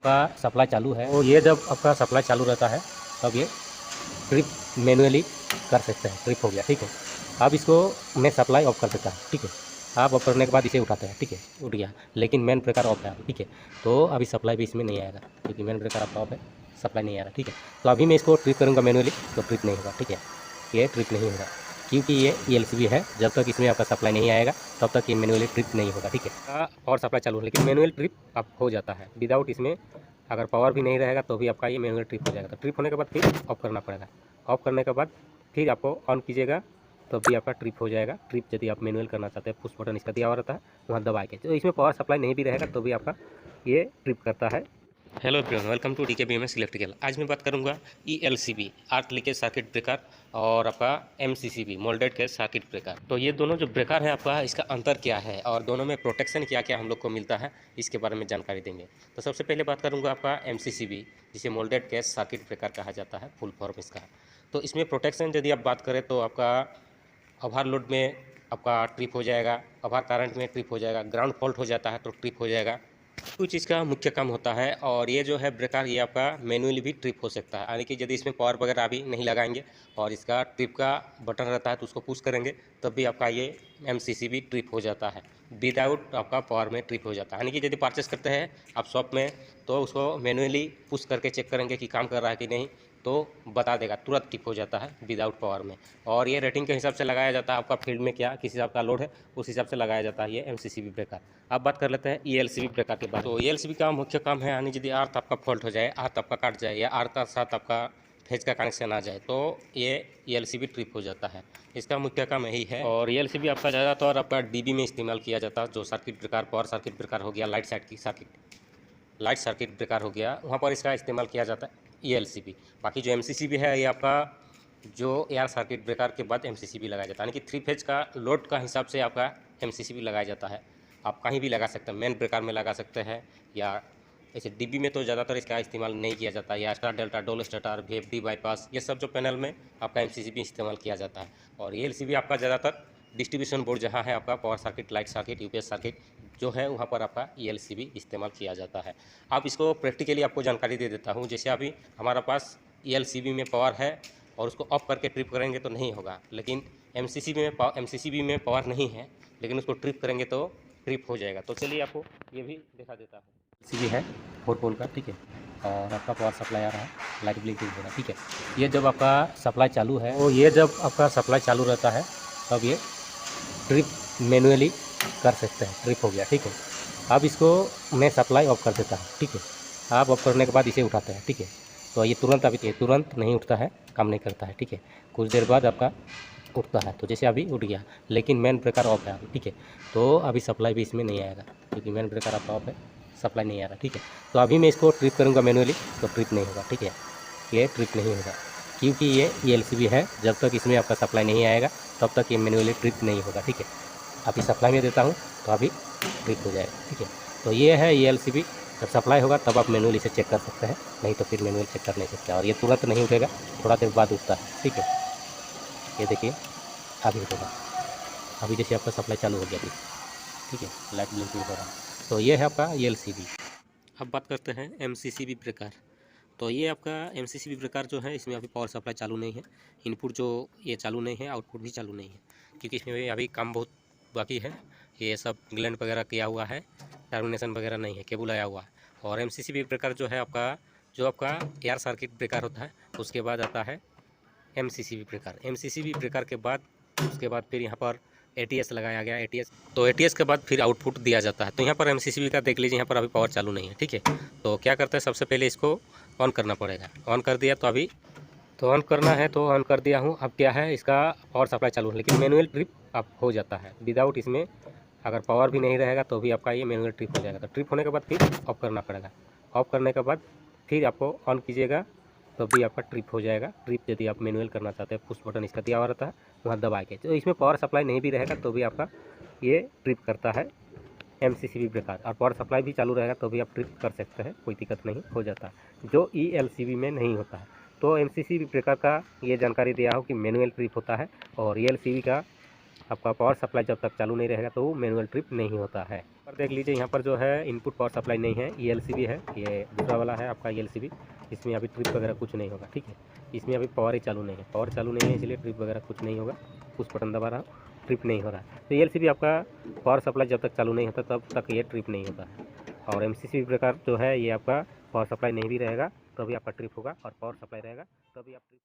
का सप्लाई चालू है, तो ये जब आपका सप्लाई चालू रहता है तब ये ट्रिप मैनुअली कर सकते हैं। ट्रिप हो गया, ठीक है। अब इसको मैं सप्लाई ऑफ कर देता हूँ, ठीक है। आप ऑफ करने के बाद इसे उठाते हैं, ठीक है, उठ गया, लेकिन मेन ब्रेकर ऑफ है अभी, ठीक है। तो अभी सप्लाई भी इसमें नहीं आएगा क्योंकि मेन ब्रेकर आपका ऑफ है, सप्लाई नहीं आ रहा, ठीक है। तो अभी मैं इसको ट्रिप करूँगा मैनुअली, तो ट्रिप नहीं होगा, ठीक है। ये ट्रिप नहीं होगा क्योंकि ये ELCB है। जब तक इसमें आपका सप्लाई नहीं आएगा तब तक ये मैनुअली ट्रिप नहीं होगा, ठीक है। और सप्लाई चालू है लेकिन मैनुअल ट्रिप आप हो जाता है विदाउट इसमें। अगर पावर भी नहीं रहेगा तो भी आपका ये मैनुअल ट्रिप हो जाएगा। तो ट्रिप होने के बाद फिर ऑफ करना पड़ेगा। ऑफ करने के बाद फिर आपको ऑन कीजिएगा तो भी आपका ट्रिप हो जाएगा। ट्रिप यदि आप मैनुअल करना चाहते हैं, पुश बटन इसका दिया हुआ रहता है, वहाँ दबा के। तो इसमें पावर सप्लाई नहीं भी रहेगा तो भी आपका ये ट्रिप करता है। Hello everyone, welcome to DKBMS electrical. आज मैं बात करूंगा ELCB earth leakage circuit breaker और आपका MCCB moulded case circuit breaker. तो ये दोनों जो ब्रेकर है आपका, इसका अंतर क्या है और दोनों में प्रोटेक्शन क्या क्या हम लोग को मिलता है, इसके बारे में जानकारी देंगे। तो सबसे पहले बात करूंगा आपका MCCB, जिसे मोल्डेड केज सर्किट ब्रेकर कहा जाता है, फुल फॉर्म इसका। तो इसमें प्रोटेक्शन यदि आप बात करें तो आपका ओवरलोड में आपका ट्रिप हो जाएगा, ओवर करंट में ट्रिप हो जाएगा, ग्राउंड फॉल्ट हो जाता है तो ट्रिप हो जाएगा। कुछ इसका मुख्य काम होता है। और ये जो है ब्रेकर, ये आपका मैनुअली भी ट्रिप हो सकता है, यानी कि यदि इसमें पावर वगैरह अभी नहीं लगाएंगे और इसका ट्रिप का बटन रहता है तो उसको पुश करेंगे तब भी आपका ये MCCB ट्रिप हो जाता है। विदाउट आपका पावर में ट्रिप हो जाता है, यानी कि यदि परचेस करते हैं आप शॉप में तो उसको मैनुअली पुश करके चेक करेंगे कि काम कर रहा है कि नहीं, तो बता देगा, तुरंत टिप हो जाता है विदाउट पावर में। और ये रेटिंग के हिसाब से लगाया जाता है, आपका फील्ड में क्या किस हिसाब का लोड है उस हिसाब से लगाया जाता है ये MCCB ब्रेकर। अब बात कर लेते हैं ELCB ब्रेकर के बाद। तो ELCB का मुख्य काम है, यानी यदि अर्थ आपका फॉल्ट हो जाए, अर्थ आपका काट जाए या अर्थ के साथ आपका फेज का कनेक्शन आ जाए तो ये ELCB ट्रिप हो जाता है। इसका मुख्य काम यही है। और ELCB आपका ज़्यादातर आपका DB में इस्तेमाल किया जाता है, जो circuit breaker, power circuit breaker हो गया, लाइट सर्किट ब्रेकर हो गया, वहाँ पर इसका इस्तेमाल किया जाता है ELCB। बाकी जो MCCB है ये आपका जो एयर सर्किट ब्रेकर के बाद MCCB लगाया जाता है, यानी कि 3 फेज का लोड का हिसाब से आपका MCCB लगाया जाता है। आप कहीं भी लगा सकते हैं, मेन ब्रेकर में लगा सकते हैं, या ऐसे DB में तो ज़्यादातर इसका इस्तेमाल नहीं किया जाता है, या स्टार डेल्टा, डोल स्टार्टर, VFD बाईपास, ये सब जो पैनल में आपका MCCB इस्तेमाल किया जाता है। और ELCB आपका ज़्यादातर डिस्ट्रीब्यूशन बोर्ड जहाँ है आपका, power circuit, light circuit, UPS circuit जो है वहाँ पर आपका ELCB इस्तेमाल किया जाता है। अब इसको प्रैक्टिकली आपको जानकारी दे देता हूँ। जैसे अभी हमारा पास ELCB में पावर है और उसको ऑफ करके ट्रिप करेंगे तो नहीं होगा, लेकिन MCCB में पावर नहीं है लेकिन उसको ट्रिप करेंगे तो ट्रिप हो जाएगा। तो चलिए आपको ये भी दिखा देता हूँ। MCCB है 4 पोल का, ठीक है, और आपका पावर सप्लाई आ रहा है, लाइट ब्लिंकिंग हो रहा है, ठीक है। ये जब आपका सप्लाई चालू है, तो ये जब आपका सप्लाई चालू रहता है तब ये ट्रिप मैनुअली कर सकते हैं। ट्रिप हो गया, ठीक है। अब इसको मैं सप्लाई ऑफ कर देता हूँ, ठीक है। आप ऑफ करने के बाद इसे उठाते हैं, ठीक है। तो ये तुरंत नहीं उठता है, काम नहीं करता है, ठीक है। कुछ देर बाद आपका उठता है, तो जैसे अभी उठ गया, लेकिन मेन ब्रेकर ऑफ है अभी, ठीक है। तो अभी सप्लाई भी इसमें नहीं आएगा क्योंकि मेन ब्रेकर आपका ऑफ है, सप्लाई नहीं आ रहा, ठीक है। तो अभी मैं इसको ट्रिप करूँगा मैनुअली, तो ट्रिप नहीं होगा, ठीक है। ये ट्रिप नहीं होगा क्योंकि ये ELCB है। जब तक इसमें आपका सप्लाई नहीं आएगा तब तक ये मैनुअली ट्रिप नहीं होगा, ठीक है। अभी सप्लाई में देता हूँ तो अभी ट्रिप हो जाएगा, ठीक है। तो ये है ELCB। जब सप्लाई होगा तब आप मैनुअली इसे चेक कर सकते हैं, नहीं तो फिर मैनुअल चेक कर नहीं सकते। और ये तुरंत नहीं उठेगा, थोड़ा देर बाद उठता है, ठीक है। ये देखिए अभी उठेगा, अभी जैसे आपका सप्लाई चालू हो गया अभी, ठीक है, लाइट ब्लिंकिंग हो रहा है। तो ये है आपका ELCB। अब बात करते हैं MCCB ब्रेकर। तो ये आपका MCCB ब्रेकर जो है, इसमें अभी पावर सप्लाई चालू नहीं है, इनपुट जो ये चालू नहीं है, आउटपुट भी चालू नहीं है क्योंकि इसमें अभी काम बहुत बाकी है। ये सब ग्लैंड वगैरह किया हुआ है, टर्मिनेशन वगैरह नहीं है, केबल आया हुआ है। और MCCB ब्रेकर जो है आपका, जो आपका एयर सर्किट ब्रेकर होता है, उसके बाद आता है MCCB ब्रेकर। MCCB ब्रेकर के बाद उसके बाद फिर यहाँ पर ATS लगाया गया, ATS, तो ATS के बाद फिर आउटपुट दिया जाता है। तो यहाँ पर MCCB का देख लीजिए, यहाँ पर अभी पावर चालू नहीं है, ठीक है। तो क्या करते हैं, सबसे पहले इसको ऑन करना पड़ेगा। ऑन कर दिया तो अभी तो ऑन करना है, तो ऑन कर दिया हूँ। अब क्या है, इसका पावर सप्लाई चालू है लेकिन मैनुअल ट्रिप आप हो जाता है विदाउट इसमें। अगर पावर भी नहीं रहेगा तो भी आपका ये मैनुअल ट्रिप हो जाएगा। तो ट्रिप होने के बाद फिर ऑफ करना पड़ेगा। ऑफ करने के बाद फिर आपको ऑन कीजिएगा तो भी आपका ट्रिप हो जाएगा। ट्रिप यदि आप मैनुअल करना चाहते हैं, पुश बटन इसका दिया हुआ रहता है, वहाँ दबा के। तो इसमें पावर सप्लाई नहीं भी रहेगा तो भी आपका ये ट्रिप करता है MCCB ब्रेकर। और पावर सप्लाई भी चालू रहेगा तो भी आप ट्रिप कर सकते हैं, कोई दिक्कत नहीं, हो जाता है, जो ELCB में नहीं होता है। तो MCCB ब्रेकर का ये जानकारी दिया हो कि मैनुअल ट्रिप होता है और ELCB का आपका पावर सप्लाई जब तक चालू नहीं रहेगा तो मैनुअल ट्रिप नहीं होता है। और देख लीजिए यहाँ पर जो है इनपुट पावर सप्लाई नहीं है, ये एलसीबी है, ये दूसरा वाला है आपका एलसीबी। इसमें अभी ट्रिप वगैरह कुछ नहीं होगा, ठीक है। इसमें अभी पावर ही चालू नहीं है, पावर चालू नहीं है इसलिए ट्रिप वगैरह कुछ नहीं होगा। पुश बटन दबा रहा हूँ, ट्रिप नहीं हो रहा है। तो एलसीबी आपका पावर सप्लाई जब तक चालू नहीं होता तब तक ये ट्रिप नहीं होता है। और एमसीसी ब्रेकर जो है ये आपका पावर सप्लाई नहीं भी रहेगा तभी आपका ट्रिप होगा, और पावर सप्लाई रहेगा तभी आप ट्रिप